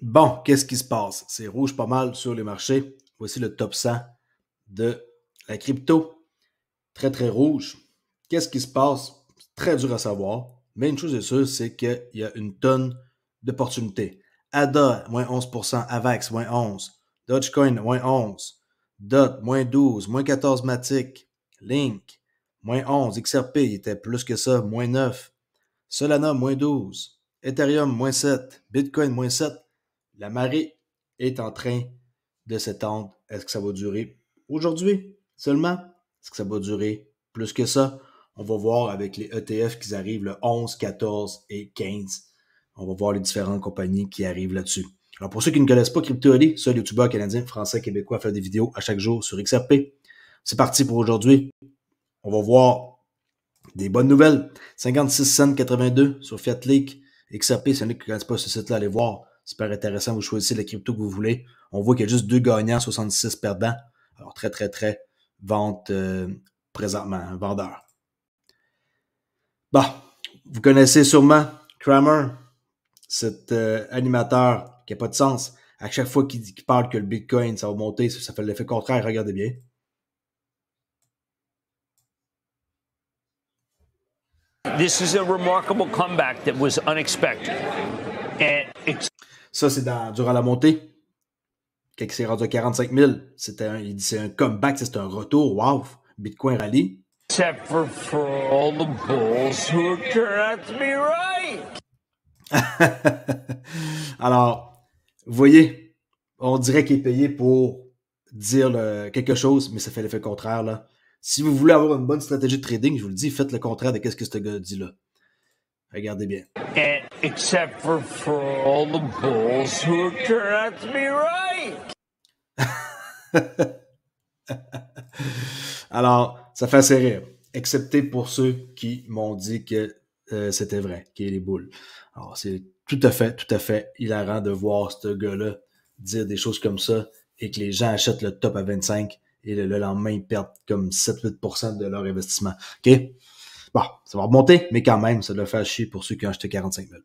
Bon, qu'est-ce qui se passe? C'est rouge pas mal sur les marchés. Voici le top 100 de la crypto. Très, très rouge. Qu'est-ce qui se passe? C'est très dur à savoir. Mais une chose est sûre, c'est qu'il y a une tonne d'opportunités. ADA, moins 11%. AVAX, moins 11%. Dogecoin, moins 11%. DOT, moins 12%. Moins 14% Matic. Link, moins 11%. XRP, il était plus que ça, moins 9%. Solana, moins 12%. Ethereum, moins 7%. Bitcoin, moins 7%. La marée est en train de s'étendre. Est-ce que ça va durer aujourd'hui seulement? Est-ce que ça va durer plus que ça? On va voir avec les ETF qui arrivent le 11, 14 et 15. On va voir les différentes compagnies qui arrivent là-dessus. Alors pour ceux qui ne connaissent pas CryptoAli, seul youtubeur canadien, français, québécois fait des vidéos à chaque jour sur XRP. C'est parti pour aujourd'hui. On va voir des bonnes nouvelles. 56 cents 82 sur Fiat Leak. XRP, c'est un qui ne connaissent pas ce site-là, allez voir. Super intéressant, vous choisissez la crypto que vous voulez. On voit qu'il y a juste 2 gagnants, 66 perdants. Alors très, très, très vente présentement, un vendeur. Bon, vous connaissez sûrement Kramer, cet animateur qui n'a pas de sens. À chaque fois qu'il parle que le Bitcoin, ça va monter, ça fait l'effet contraire, regardez bien. This is a remarkable comeback that was unexpected. Ça, c'est durant la montée. Quand il s'est rendu à 45 000, il dit c'est un comeback, c'est un retour. Wow! Bitcoin rallye. Except for all the bulls who turn out to be right. Alors, vous voyez, on dirait qu'il est payé pour dire quelque chose, mais ça fait l'effet contraire, là. Si vous voulez avoir une bonne stratégie de trading, je vous le dis, faites le contraire de ce que ce gars dit là. Regardez bien. Except for all the bulls who turn out to be right. Alors, ça fait assez rire. Excepté pour ceux qui m'ont dit que c'était vrai, qu'il y a les boules. Alors, c'est tout à fait hilarant de voir ce gars-là dire des choses comme ça et que les gens achètent le top à 25 et le lendemain, ils perdent comme 7-8% de leur investissement. OK? Bon, ça va remonter, mais quand même, ça doit faire chier pour ceux qui ont acheté 45 000.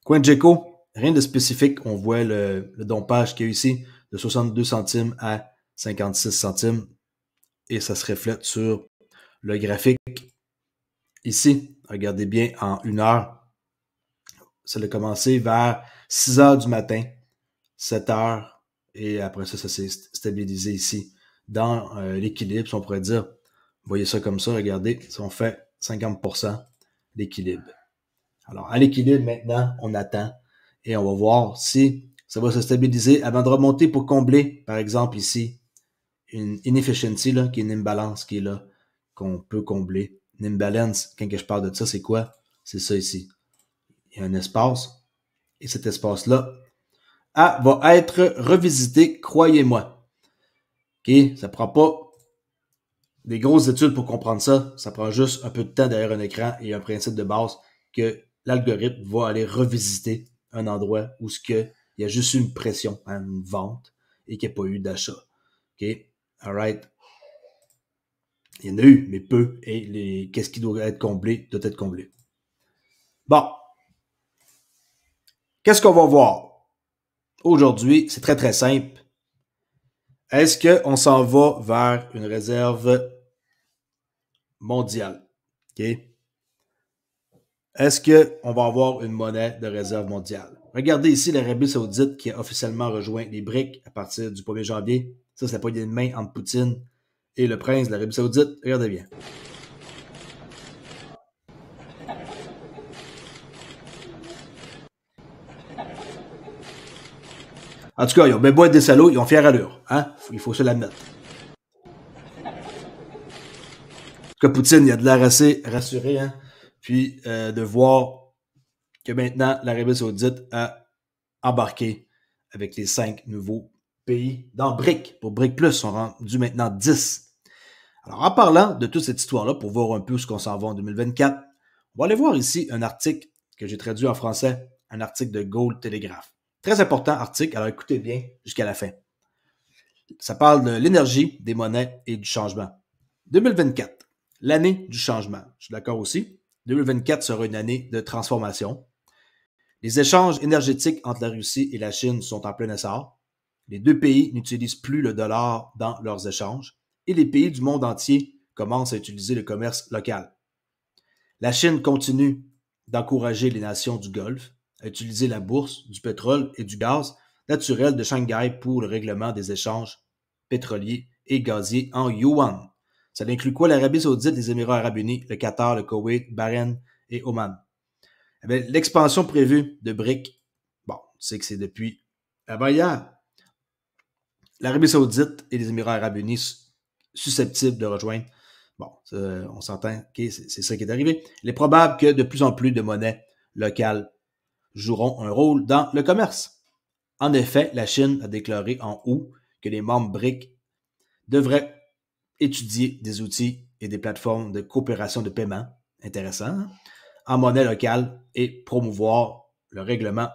CoinGecko, rien de spécifique. On voit le dompage qu'il y a ici de 62 centimes à 56 centimes et ça se reflète sur le graphique. Ici, regardez bien, en 1 heure, ça a commencé vers 6 heures du matin, 7 heures, et après ça s'est stabilisé ici dans l'équilibre, si on pourrait dire. Vous voyez ça comme ça, regardez, si on fait 50% d'équilibre. Alors, à l'équilibre, maintenant, on attend et on va voir si ça va se stabiliser avant de remonter pour combler, par exemple, ici, une inefficiency, là, qui est une imbalance qui est là, qu'on peut combler. Une imbalance, quand je parle de ça, c'est quoi? C'est ça ici. Il y a un espace, et cet espace-là va être revisité, croyez-moi. OK? Ça prend pas des grosses études pour comprendre ça. Ça prend juste un peu de temps derrière un écran et un principe de base que l'algorithme va aller revisiter un endroit où il y a juste eu une pression, une vente, et qu'il n'y a pas eu d'achat. OK? Alright. Il y en a eu, mais peu. Et qu'est-ce qui doit être comblé doit être comblé. Bon. Qu'est-ce qu'on va voir? Aujourd'hui, c'est très, très simple. Est-ce qu'on s'en va vers une réserve mondiale? OK? Est-ce qu'on va avoir une monnaie de réserve mondiale? Regardez ici l'Arabie Saoudite qui a officiellement rejoint les BRICS à partir du 1er janvier. Ça, c'est la poignée de main entre Poutine et le prince de l'Arabie Saoudite. Regardez bien. En tout cas, ils ont bien beau être des salauds, ils ont fière allure. Hein? Il faut se l'admettre. En tout cas, Poutine, il a de l'air assez rassuré. Hein? Puis de voir que maintenant, l'Arabie Saoudite a embarqué avec les 5 nouveaux pays dans BRIC. Pour BRIC+, ils sont rendus maintenant 10. Alors, en parlant de toute cette histoire-là, pour voir un peu ce qu'on s'en va en 2024, on va aller voir ici un article que j'ai traduit en français, un article de Gold Telegraph. Très important article, alors écoutez bien jusqu'à la fin. Ça parle de l'énergie, des monnaies et du changement. 2024, l'année du changement. Je suis d'accord aussi. 2024 sera une année de transformation. Les échanges énergétiques entre la Russie et la Chine sont en plein essor. Les deux pays n'utilisent plus le dollar dans leurs échanges et les pays du monde entier commencent à utiliser le commerce local. La Chine continue d'encourager les nations du Golfe à utiliser la bourse du pétrole et du gaz naturel de Shanghai pour le règlement des échanges pétroliers et gaziers en yuan. Ça inclut quoi? L'Arabie Saoudite, les Émirats Arabes Unis, le Qatar, le Koweït, Bahreïn et Oman. L'expansion prévue de BRIC, bon, c'est que c'est depuis avant-hier. L'Arabie Saoudite et les Émirats Arabes Unis susceptibles de rejoindre. Bon, on s'entend que c'est ça qui est arrivé. Il est probable que de plus en plus de monnaies locales joueront un rôle dans le commerce. En effet, la Chine a déclaré en août que les membres BRIC devraient étudier des outils et des plateformes de coopération de paiement, intéressant, hein, en monnaie locale et promouvoir le règlement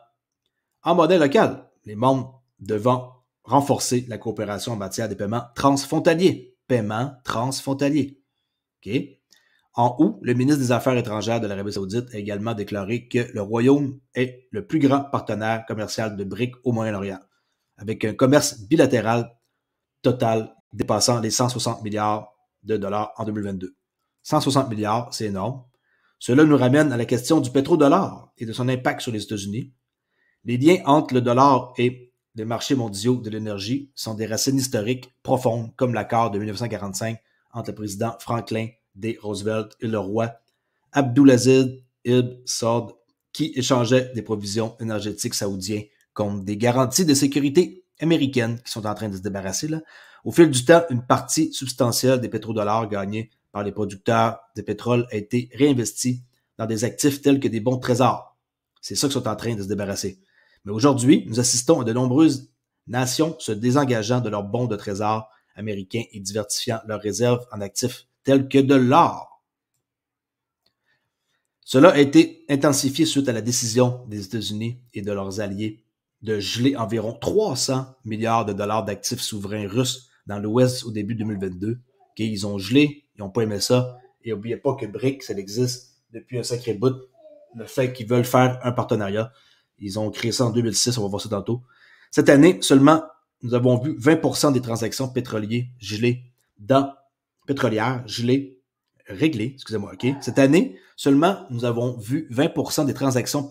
en monnaie locale. Les membres devant renforcer la coopération en matière de paiements transfrontaliers. Paiements transfrontaliers. Okay. En août, le ministre des Affaires étrangères de l'Arabie Saoudite a également déclaré que le Royaume est le plus grand partenaire commercial de BRIC au Moyen-Orient, avec un commerce bilatéral total dépassant les 160 milliards de dollars en 2022. 160 milliards, c'est énorme. Cela nous ramène à la question du pétrodollar et de son impact sur les États-Unis. Les liens entre le dollar et les marchés mondiaux de l'énergie sont des racines historiques profondes, comme l'accord de 1945 entre le président Franklin D. Roosevelt et le roi Abdulaziz Ibn Saud, qui échangeaient des provisions énergétiques saoudiens contre des garanties de sécurité américaines qui sont en train de se débarrasser. Là. Au fil du temps, une partie substantielle des pétrodollars gagnés par les producteurs de pétrole a été réinvestie dans des actifs tels que des bons trésors. C'est ça qu'ils sont en train de se débarrasser. Mais aujourd'hui, nous assistons à de nombreuses nations se désengageant de leurs bons de trésor américains et diversifiant leurs réserves en actifs tels que de l'or. Cela a été intensifié suite à la décision des États-Unis et de leurs alliés de geler environ 300 milliards de dollars d'actifs souverains russes dans l'Ouest au début 2022. Okay, ils ont gelé, ils n'ont pas aimé ça. Et n'oubliez pas que BRIC, ça existe depuis un sacré bout. Le fait qu'ils veulent faire un partenariat. Ils ont créé ça en 2006, on va voir ça tantôt. Cette année, seulement, nous avons vu 20% des transactions pétrolières gelées réglées, excusez-moi, OK? Cette année, seulement, nous avons vu 20% des transactions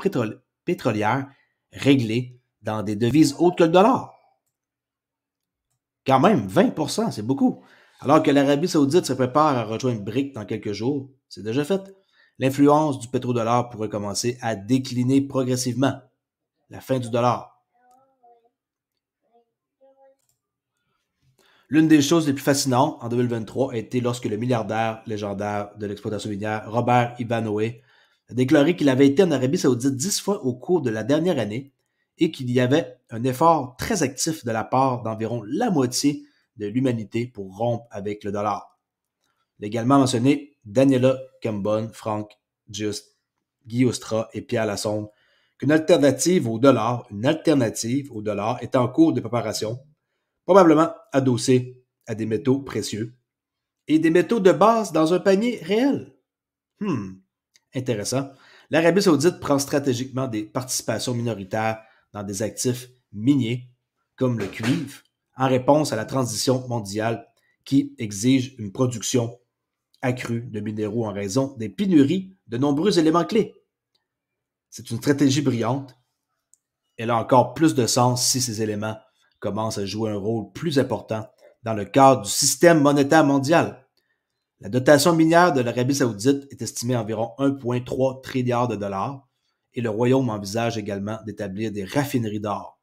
pétrolières réglées dans des devises autres que le dollar. Quand même, 20%, c'est beaucoup. Alors que l'Arabie Saoudite se prépare à rejoindre BRIC dans quelques jours, c'est déjà fait. L'influence du pétrodollar pourrait commencer à décliner progressivement. La fin du dollar. L'une des choses les plus fascinantes en 2023 a été lorsque le milliardaire légendaire de l'exploitation minière, Robert Ivanoé, a déclaré qu'il avait été en Arabie Saoudite 10 fois au cours de la dernière année et qu'il y avait un effort très actif de la part d'environ la moitié de l'humanité pour rompre avec le dollar. Il a également mentionné Daniela Cambon, Frank Just, Guy Ostra et Pierre Lassonde qu'une alternative au dollar est en cours de préparation, probablement adossée à des métaux précieux et des métaux de base dans un panier réel. Intéressant. L'Arabie Saoudite prend stratégiquement des participations minoritaires dans des actifs miniers, comme le cuivre, en réponse à la transition mondiale qui exige une production accrue de minéraux en raison des pénuries de nombreux éléments clés. C'est une stratégie brillante. Elle a encore plus de sens si ces éléments commencent à jouer un rôle plus important dans le cadre du système monétaire mondial. La dotation minière de l'Arabie Saoudite est estimée à environ 1,3 trilliard de dollars et le Royaume envisage également d'établir des raffineries d'or.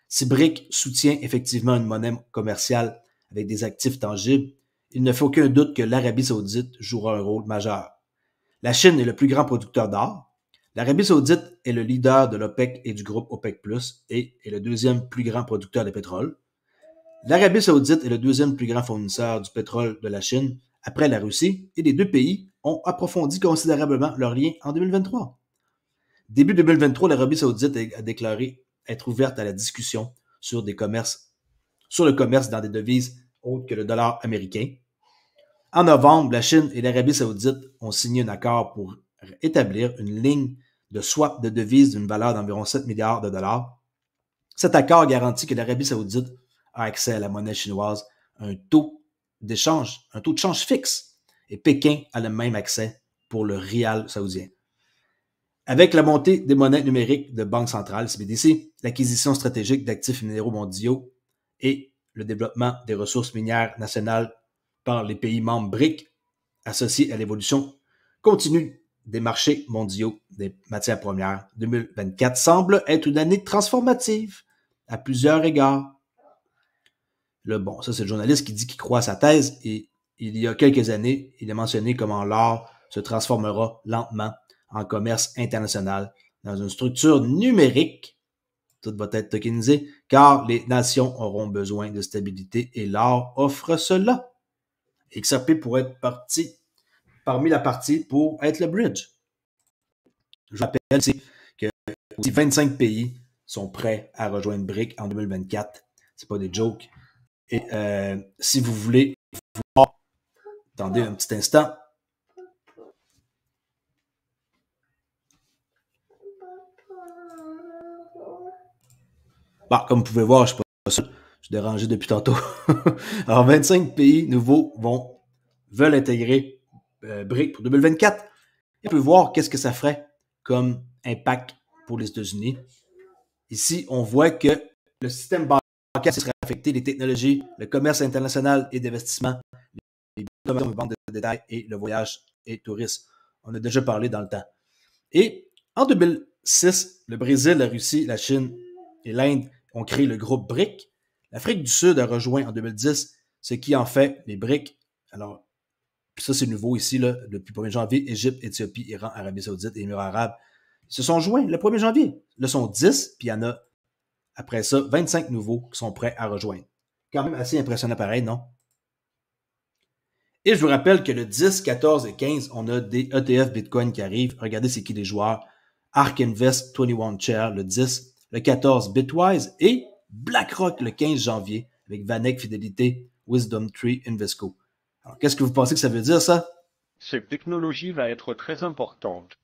Si BRIC soutient effectivement une monnaie commerciale avec des actifs tangibles, il ne fait aucun doute que l'Arabie Saoudite jouera un rôle majeur. La Chine est le plus grand producteur d'or. L'Arabie Saoudite est le leader de l'OPEC et du groupe OPEC+, et est le deuxième plus grand producteur de pétrole. L'Arabie Saoudite est le deuxième plus grand fournisseur du pétrole de la Chine après la Russie, et les deux pays ont approfondi considérablement leurs liens en 2023. Début 2023, l'Arabie Saoudite a déclaré être ouverte à la discussion sur le commerce dans des devises autres que le dollar américain. En novembre, la Chine et l'Arabie Saoudite ont signé un accord pour établir une ligne de swap de devises d'une valeur d'environ 7 milliards de dollars. Cet accord garantit que l'Arabie saoudite a accès à la monnaie chinoise, un taux de change fixe, et Pékin a le même accès pour le rial saoudien. Avec la montée des monnaies numériques de banque centrale, CBDC, l'acquisition stratégique d'actifs minéraux mondiaux et le développement des ressources minières nationales par les pays membres BRIC, associés à l'évolution continue des marchés mondiaux des matières premières, 2024 semble être une année transformative à plusieurs égards. Bon, ça c'est le journaliste qui dit qu'il croit à sa thèse et il y a quelques années, il a mentionné comment l'or se transformera lentement en commerce international dans une structure numérique. Tout va être tokenisé car les nations auront besoin de stabilité et l'or offre cela. XRP pourrait être parmi la partie pour être le bridge. Je rappelle que aussi 25 pays sont prêts à rejoindre BRIC en 2024. C'est pas des jokes. Et si vous voulez voir, attendez un petit instant. Bon, comme vous pouvez voir, je ne suis pas seul. Je suis dérangé depuis tantôt. Alors, 25 pays nouveaux veulent intégrer BRIC pour 2024. Et on peut voir qu'est-ce que ça ferait comme impact pour les États-Unis. Ici, on voit que le système bancaire serait affecté, les technologies, le commerce international et d'investissement, les ventes de détail et le voyage et tourisme. On a déjà parlé dans le temps. Et en 2006, le Brésil, la Russie, la Chine et l'Inde ont créé le groupe BRIC. L'Afrique du Sud a rejoint en 2010, ce qui en fait les BRIC. Alors, ça c'est nouveau ici, là, depuis le 1er janvier, Égypte, Éthiopie, Iran, Arabie Saoudite et Émirats arabes se sont joints le 1er janvier. Là, sont 10, puis il y en a, après ça, 25 nouveaux qui sont prêts à rejoindre. Quand même assez impressionnant pareil, non? Et je vous rappelle que le 10, 14 et 15, on a des ETF Bitcoin qui arrivent. Regardez c'est qui les joueurs. ARK Invest 21 Chair le 10, le 14 Bitwise et BlackRock le 15 janvier avec Vanek Fidelity, Wisdom Tree, Invesco. Alors, qu'est-ce que vous pensez que ça veut dire, ça? Cette technologie va être très importante.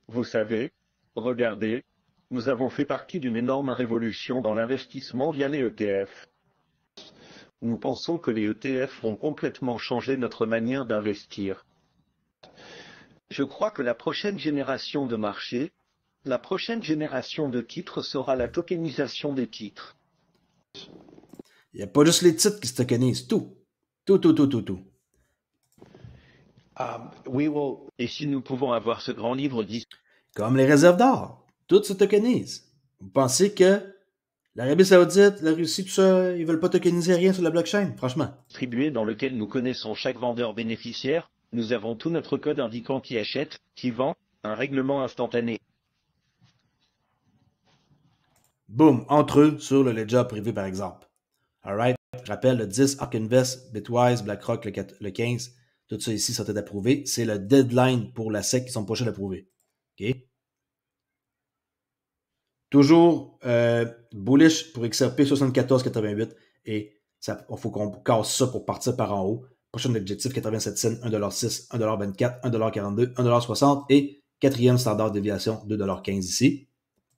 Vous savez, regardez, nous avons fait partie d'une énorme révolution dans l'investissement via les ETF. Nous pensons que les ETF vont complètement changer notre manière d'investir. Je crois que la prochaine génération de marché, la prochaine génération de titres sera la tokenisation des titres. Il n'y a pas juste les titres qui se tokenisent, tout. Tout. Et si nous pouvons avoir ce grand livre comme les réserves d'or, tout se tokenise. Vous pensez que l'Arabie Saoudite, la Russie, tout ça, ils veulent pas tokeniser rien sur la blockchain, franchement. Distribué dans lequel nous connaissons chaque vendeur bénéficiaire, nous avons tout notre code indiquant qui achète, qui vend, un règlement instantané. Boum, entre eux sur le ledger privé par exemple. Alright, je rappelle le 10, ARK Invest, Bitwise, BlackRock, le 15, tout ça ici sont approuvés. C'est le deadline pour la SEC qui sont prochains d'approuver. OK? Toujours bullish pour XRP 74,88 et il faut qu'on casse ça pour partir par en haut. Prochain objectif 87 cents, 1,06$, 1,24$, 1,42$, 1,60$ et quatrième standard de déviation 2,15$ ici.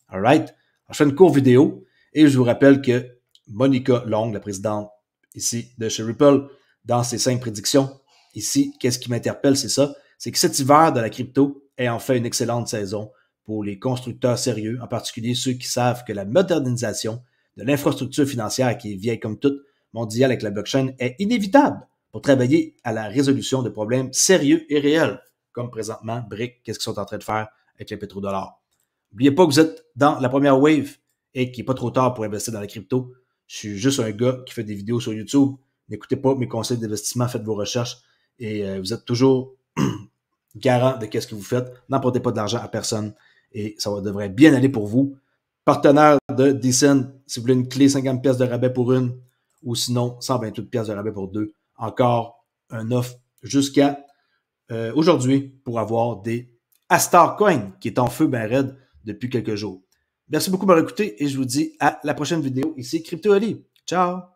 Alright? Alors, je fais une courte vidéo et je vous rappelle que Monica Long, la présidente ici de chez Ripple, dans ses 5 prédictions, ici, qu'est-ce qui m'interpelle, c'est ça, c'est que cet hiver de la crypto est en fait une excellente saison pour les constructeurs sérieux, en particulier ceux qui savent que la modernisation de l'infrastructure financière qui est vieille comme toute mondiale avec la blockchain est inévitable pour travailler à la résolution de problèmes sérieux et réels, comme présentement BRIC, qu'est-ce qu'ils sont en train de faire avec les pétrodollars. N'oubliez pas que vous êtes dans la première wave et qu'il n'est pas trop tard pour investir dans la crypto. Je suis juste un gars qui fait des vidéos sur YouTube. N'écoutez pas mes conseils d'investissement, faites vos recherches et vous êtes toujours garant de ce que vous faites. N'emportez pas de l'argent à personne et ça devrait bien aller pour vous. Partenaire de Decent, si vous voulez une clé 50$ de rabais pour une ou sinon 128$ de rabais pour deux. Encore un offre jusqu'à aujourd'hui pour avoir des Astar Coin qui est en feu ben raide depuis quelques jours. Merci beaucoup de m'avoir écouté et je vous dis à la prochaine vidéo. Ici Crypto Ali. Ciao!